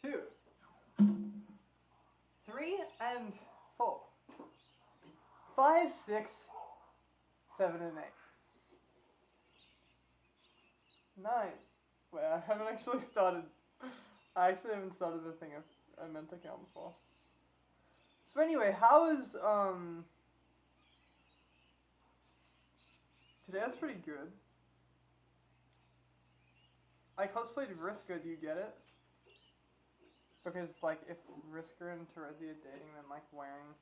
2, 3 and 4, 5, 6, 7 and 8, 9. Wait, I haven't actually started. I actually haven't started the thing I meant to count before. So anyway, how is today was pretty good. I cosplayed Vriska, do you get it? Because like if Vriska and Terezi are dating, then like wearing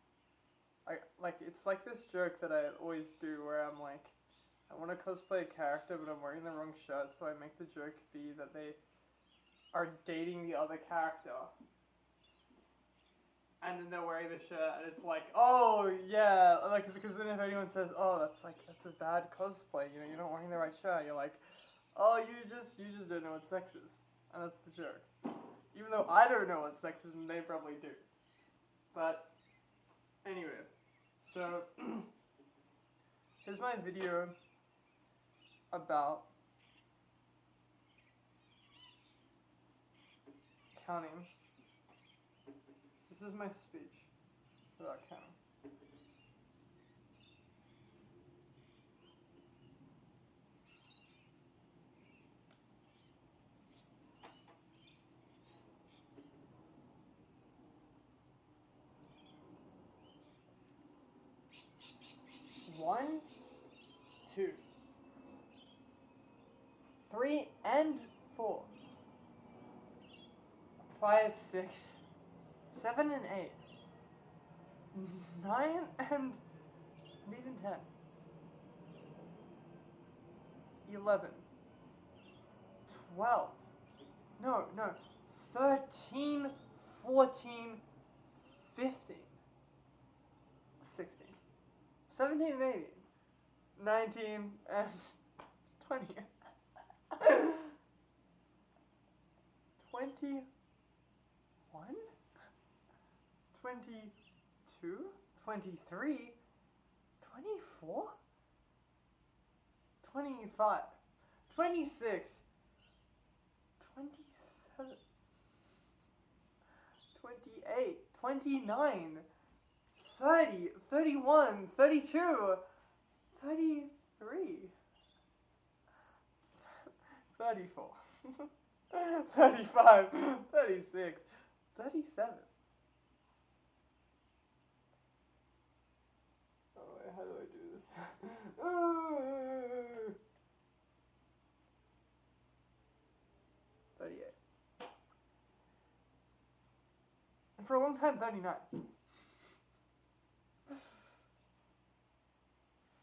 it's like this joke that I always do where I'm like, I want to cosplay a character but I'm wearing the wrong shirt, so I make the joke be that they are dating the other character. And then they're wearing the shirt, and it's like, oh yeah, like because then if anyone says, oh that's a bad cosplay, you know, you're not wearing the right shirt, you're like, oh you just don't know what sex is, and that's the joke. Even though I don't know what sex is, and they probably do. But anyway, so here's my video about counting. This is my speech about counting. One, 2, 3 and 4, 5, 6, 7 and 8, 9 and even 10, 11, 12, no, 13, 14, 15, 16, 17 maybe, 19 and 20, 21, 22, 23, 24, 25, 26, 27, 28, 29, 30, 31, 32, 33, 34, 35, 36, 37. Oh wait, how do I do this? 38. And for a long time, 39.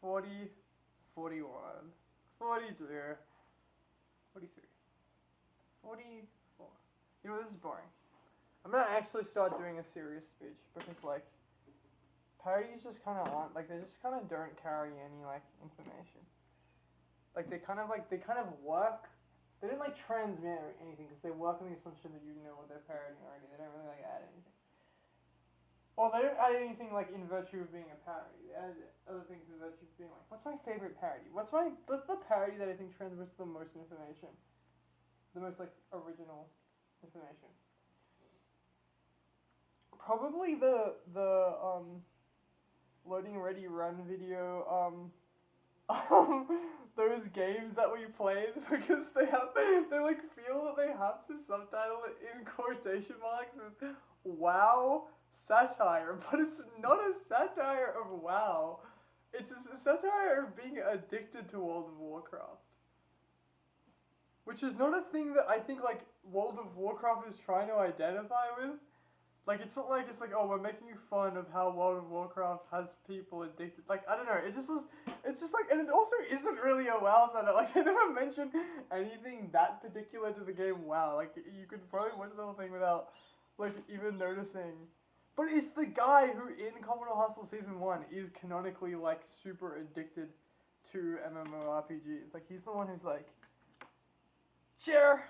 40, 41, 42, 43, 44. You know, this is boring. I'm gonna actually start doing a serious speech because, like, parodies just kind of aren't, like, they just kind of don't carry any, like, information. Like, they kind of work. They don't, like, transmit or anything because they work on the assumption that you know what they're parodying already. They don't really, like, add anything. Well, they don't add anything, like, in virtue of being a parody. They add other things in virtue of being like, what's my favorite parody? What's the parody that I think transmits the most information? The most, like, original information. Probably the loading ready run video, those games that we played because they like feel that they have to subtitle it in quotation marks with WoW satire, but it's not a satire of WoW. It's a satire of being addicted to World of Warcraft. Which is not a thing that I think, like, World of Warcraft is trying to identify with. Like, it's not like it's like, oh, we're making fun of how World of Warcraft has people addicted. Like, I don't know, it's just like, and it also isn't really a WoW satire. Like, they never mention anything that particular to the game WoW. Like, you could probably watch the whole thing without, like, even noticing. But it's the guy who, in Commodore Hustle Season 1, is canonically, like, super addicted to MMORPGs. Like, he's the one who's like, Jer,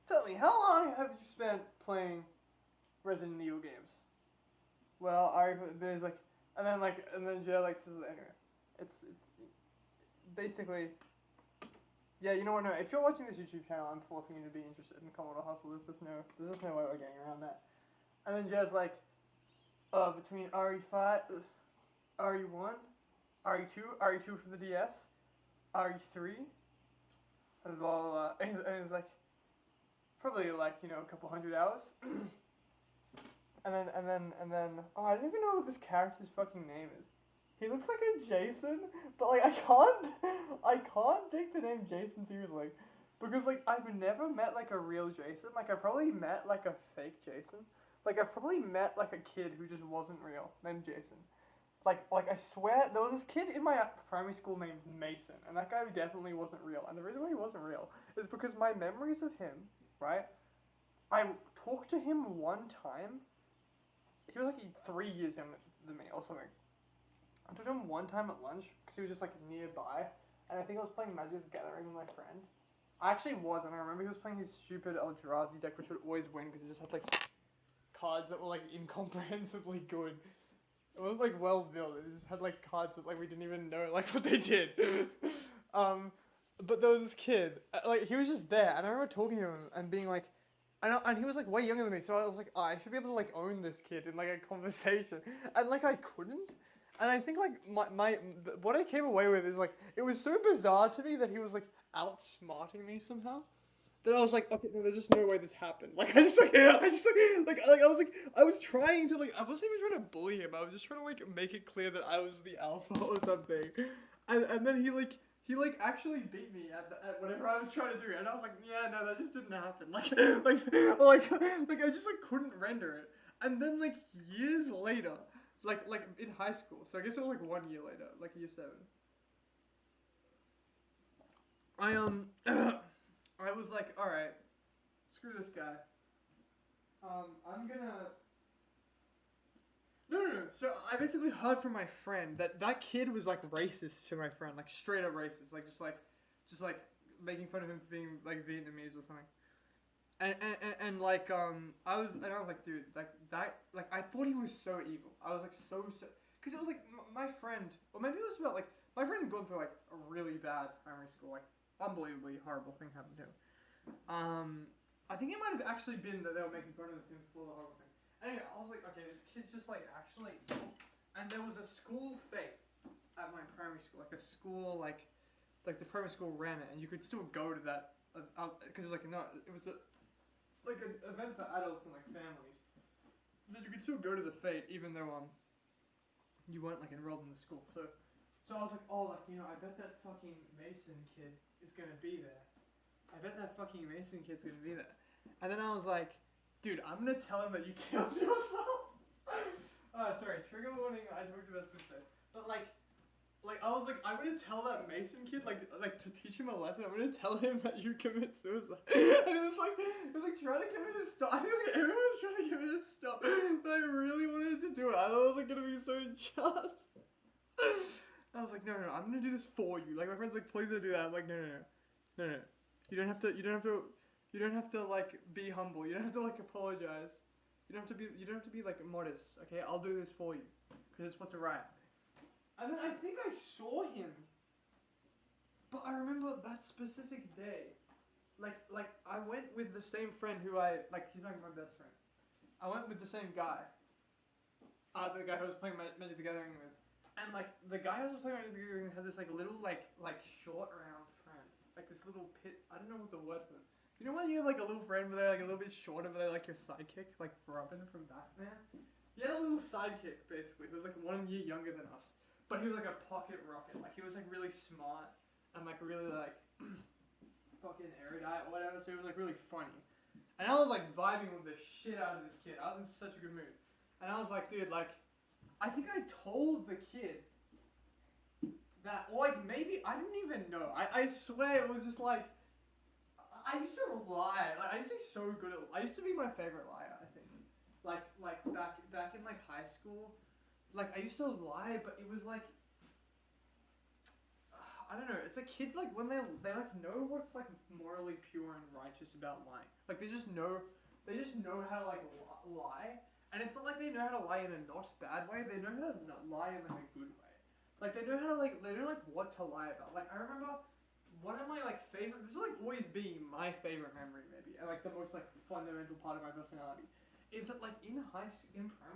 tell me, how long have you spent playing Resident Evil games? Well, there's like, and then Jer like says, anyway, it's basically, Yeah, you know what? No, if you're watching this YouTube channel, I'm forcing you to be interested in Commodore Hustle. There's just no way we're getting around that. And then Jazz like, between RE5, RE1, RE2, RE2 from the DS, RE3, and blah blah blah. And it's like, probably like, you know, a couple hundred hours. and then, oh, I don't even know what this character's fucking name is. He looks like a Jason, but like I can't take the name Jason seriously, because like I've never met like a real Jason. Like I probably met like a fake Jason. Like I probably met like a kid who just wasn't real named Jason. Like I swear there was this kid in my primary school named Mason, and that guy definitely wasn't real. And the reason why he wasn't real is because my memories of him, right? I talked to him one time. He was like 3 years younger than me or something. I talked to him one time at lunch because he was just like nearby, and I think I was playing Magic the Gathering with my friend. I actually was, and I remember he was playing his stupid Eldrazi deck, which would always win because it just had like cards that were like incomprehensibly good. It wasn't like well built. It just had like cards that like we didn't even know like what they did. But there was this kid, like he was just there, and I remember talking to him and being like, and he was like way younger than me, so I was like, oh, I should be able to like own this kid in like a conversation, and like I couldn't. And I think, like, what I came away with is, like, it was so bizarre to me that he was, like, outsmarting me somehow. That I was like, okay, no, there's just no way this happened. Like, I was trying to, like, I wasn't even trying to bully him. I was just trying to, like, make it clear that I was the alpha or something. And then he actually beat me at whatever I was trying to do. And I was like, yeah, no, that just didn't happen. Like, I just, like, couldn't render it. And then, like, years later... Like in high school, so I guess it was like 1 year later, like year 7. I was like, all right, screw this guy. I'm gonna. No. So I basically heard from my friend that kid was like racist to my friend, like straight up racist, like just like making fun of him for being like Vietnamese or something. And like I was like, dude, like that, like I thought he was so evil. I was like so because it was like my friend, or maybe it was about like my friend had gone through like a really bad primary school, like unbelievably horrible thing happened to him. I think it might have actually been that they were making fun of him for the horrible thing. Anyway, I was like, okay, this kid's just like actually evil. And there was a school fete at my primary school, like a school like the primary school ran it, and you could still go to that because it was like no, it was like an event for adults and like families. So you could still go to the fete even though you weren't like enrolled in the school. So I was like, oh, like, you know, I bet that fucking Mason kid is gonna be there. I bet that fucking Mason kid's gonna be there. And then I was like, dude, I'm gonna tell him that you killed yourself. Sorry, trigger warning. I talked about suicide, but like I was like, I'm gonna tell that Mason kid, like to teach him a lesson. I'm gonna tell him that you commit suicide. And it was like trying to get me to stop. I think like, everyone was trying to get me to stop, but I really wanted to do it. I thought I was like gonna be so just. I was like, no, I'm gonna do this for you. Like my friend's like, please don't do that. I'm like, no. You don't have to like be humble. You don't have to like apologize. You don't have to be like modest. Okay, I'll do this for you, because it's what's right. And then I think I saw him, but I remember that specific day, like I went with the same friend who he's like my best friend. I went with the same guy, the guy who I was playing Magic the Gathering with, and like the guy who I was playing Magic the Gathering had this like little like short round friend, like this little pit. I don't know what the word for it. You know when you have like a little friend where they're like a little bit shorter, but they're like your sidekick, like Robin from Batman. He had a little sidekick basically. He was like 1 year younger than us. But he was like a pocket rocket. Like he was like really smart and like really like fucking erudite or whatever. So he was like really funny. And I was like vibing with the shit out of this kid. I was in such a good mood. And I was like, dude, like, I think I told the kid that, or like maybe, I didn't even know. I swear it was just like, I used to lie. Like I used to be so good at, I used to be my favorite liar, I think. Like back in like high school. Like, I used to lie, but it was like, I don't know, it's like kids, like, when they like, know what's, like, morally pure and righteous about lying. Like, they just know how to, like, lie, and it's not like they know how to lie in a not bad way, they know how to lie in, like, a good way. Like, they know what to lie about. Like, I remember one of my like favorite. This will like always be my favorite memory, maybe, and like the most like fundamental part of my personality, is that like in primary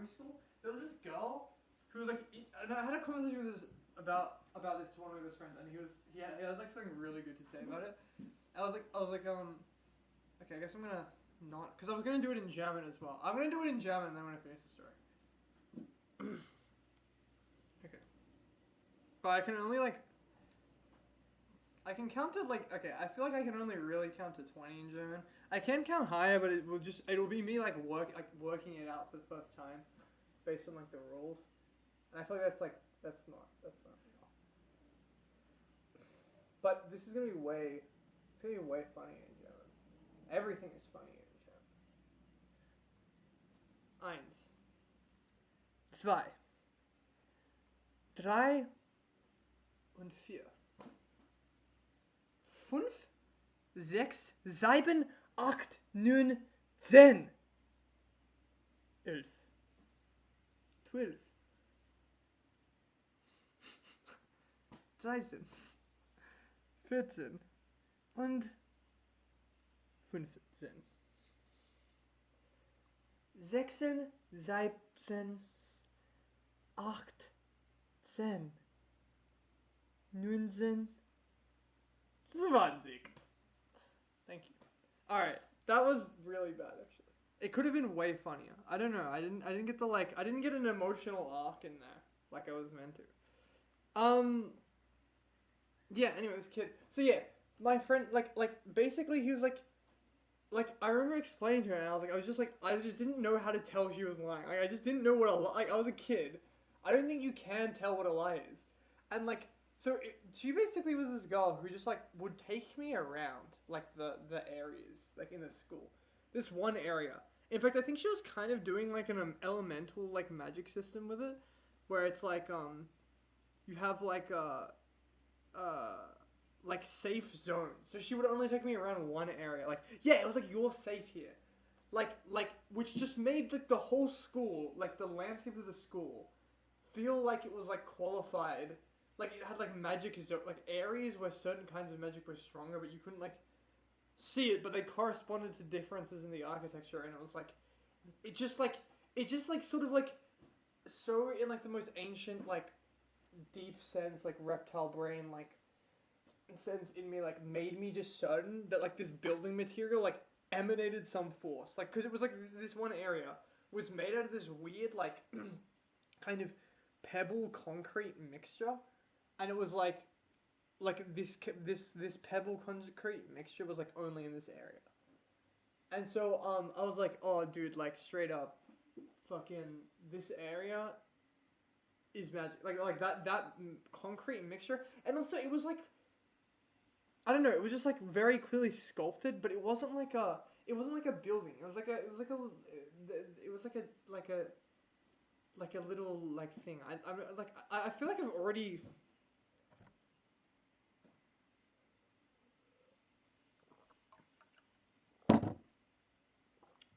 school, there was this girl who was like, and I had a conversation with this about this to one of my best friends, and he had like something really good to say about it. I was like, okay, I guess I'm gonna not, because I was gonna do it in German as well. I'm gonna do it in German, and then I'm gonna finish the story. Okay, but I can only like. I can count to like, okay, I feel like I can only really count to 20 in German. I can count higher, but it'll be me like working it out for the first time based on like the rules. And I feel like that's not. But this is gonna be way funnier in German. Everything is funnier in German. Eins. Zwei. Drei. Und vier. 5, 6, 7, 8, 9, 10. 11. 12. 13. 14. Und 15. 16, 17, 18, 19, 20. Thank you. Alright, that was really bad actually. It could have been way funnier. I don't know. I didn't get I didn't get an emotional arc in there like I was meant to. Yeah, anyway, this kid. So yeah, my friend like basically he was like I remember explaining to her and I just didn't know how to tell she was lying. Like I just didn't know what I was a kid. I don't think you can tell what a lie is. And like she basically was this girl who just like would take me around like the areas like in the school, this one area. In fact, I think she was kind of doing like an elemental like magic system with it, where it's like you have like like safe zones. So she would only take me around one area. Like yeah, it was like you're safe here, like which just made like the whole school, like the landscape of the school, feel like it was like qualified. Like, it had, like, magic, like, areas where certain kinds of magic were stronger, but you couldn't, like, see it, but they corresponded to differences in the architecture, and it was, like, it just, sort of, like, so in, like, the most ancient, like, deep sense, like, reptile brain, like, sense in me, like, made me just certain that, like, this building material, like, emanated some force. Like, because it was, like, this one area was made out of this weird, like, kind of pebble concrete mixture. And it was like this pebble concrete mixture was like only in this area. And so I was like, oh dude, like straight up, fucking this area is magic. Like that concrete mixture. And also it was like, I don't know, it was just like very clearly sculpted, but it wasn't like a building. It was like a little like thing. I feel like I've already.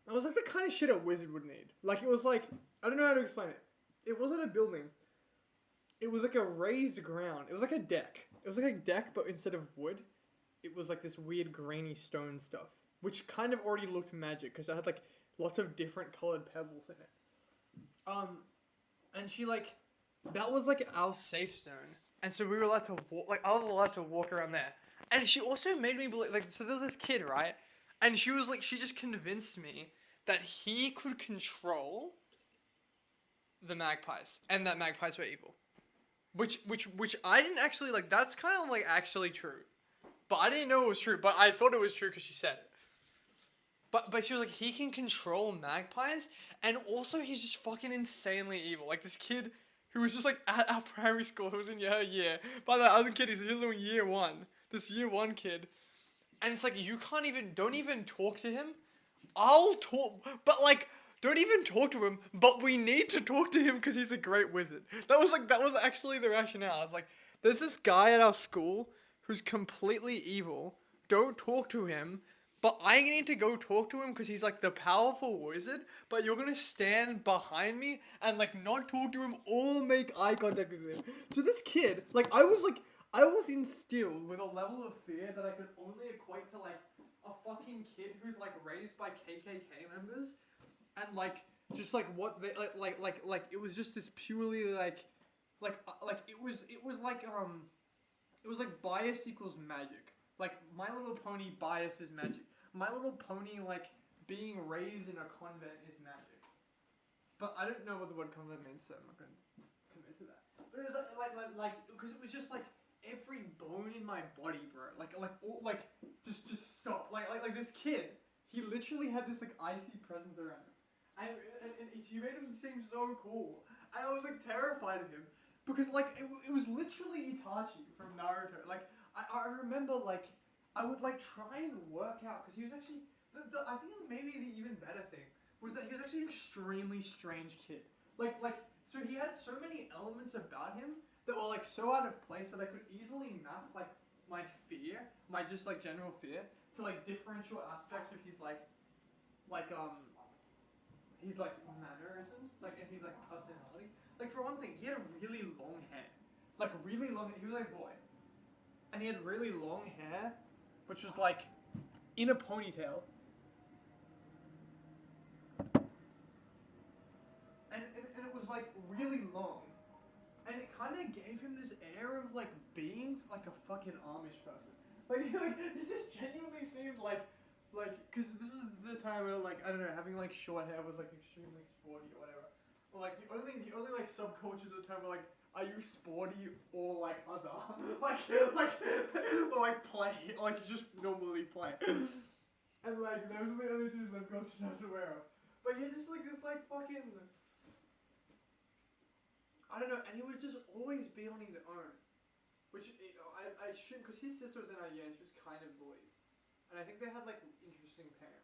It was like the kind of shit a wizard would need. Like it was like, I don't know how to explain it. It wasn't a building. It was like a raised ground. It was like a deck. It was like a deck, but instead of wood, it was like this weird grainy stone stuff, which kind of already looked magic because it had like lots of different colored pebbles in it. And she like, that was like our safe zone, and so we were allowed to walk. Like I was allowed to walk around there, and she also made me believe. Like so, there was this kid, right? And she was like, she just convinced me that he could control the magpies, and that magpies were evil. Which I didn't actually, like, that's kind of, like, actually true. But I didn't know it was true, but I thought it was true because she said it. But she was like, he can control magpies, and also he's just fucking insanely evil. Like, this kid who was just, like, at our primary school, who was in her year. By the other kid, he's just in year one. This year one kid. And it's like, don't even talk to him. I'll talk, but like, don't even talk to him, but we need to talk to him because he's a great wizard. That was actually the rationale. I was like, there's this guy at our school who's completely evil. Don't talk to him, but I need to go talk to him because he's like the powerful wizard, but you're going to stand behind me and like not talk to him or make eye contact with him. So this kid, like, I was like, I was instilled with a level of fear that I could only equate to like a fucking kid who's like raised by KKK members, and like just like what they like it was just this purely like it was like bias equals magic. Like My Little Pony bias is magic. My Little Pony like being raised in a convent is magic. But I don't know what the word convent means, so I'm not gonna commit to that. But it was like because it was just like every bone in my body, bro. Just stop. Like this kid, he literally had this like icy presence around him, and she made him seem so cool. And I was like terrified of him because like it was literally Itachi from Naruto. Like I remember like I would like try and work out because he was actually I think it was maybe the even better thing was that he was actually an extremely strange kid. So he had so many elements about him that were like so out of place that I could easily map like my fear, my just like general fear, to like differential aspects of his his like mannerisms, like and his like personality. Like for one thing, he had a really long hair, like really long. He was like a boy, and he had really long hair, which was like in a ponytail. And it was like really long. And it kind of gave him this air of like being like a fucking Amish person. Like it just genuinely seemed like, cause this is the time where like I don't know, having like short hair was like extremely sporty or whatever. Or like the only like subcultures at the time were like, are you sporty or like other, or like play, or like just normally play. And like those are the only two subcultures I was aware of. But yeah, just like this like fucking. I don't know, and he would just always be on his own. Which, you know, I shouldn't, because his sister was in our year and she was kind of bullied. And I think they had, like, interesting parents.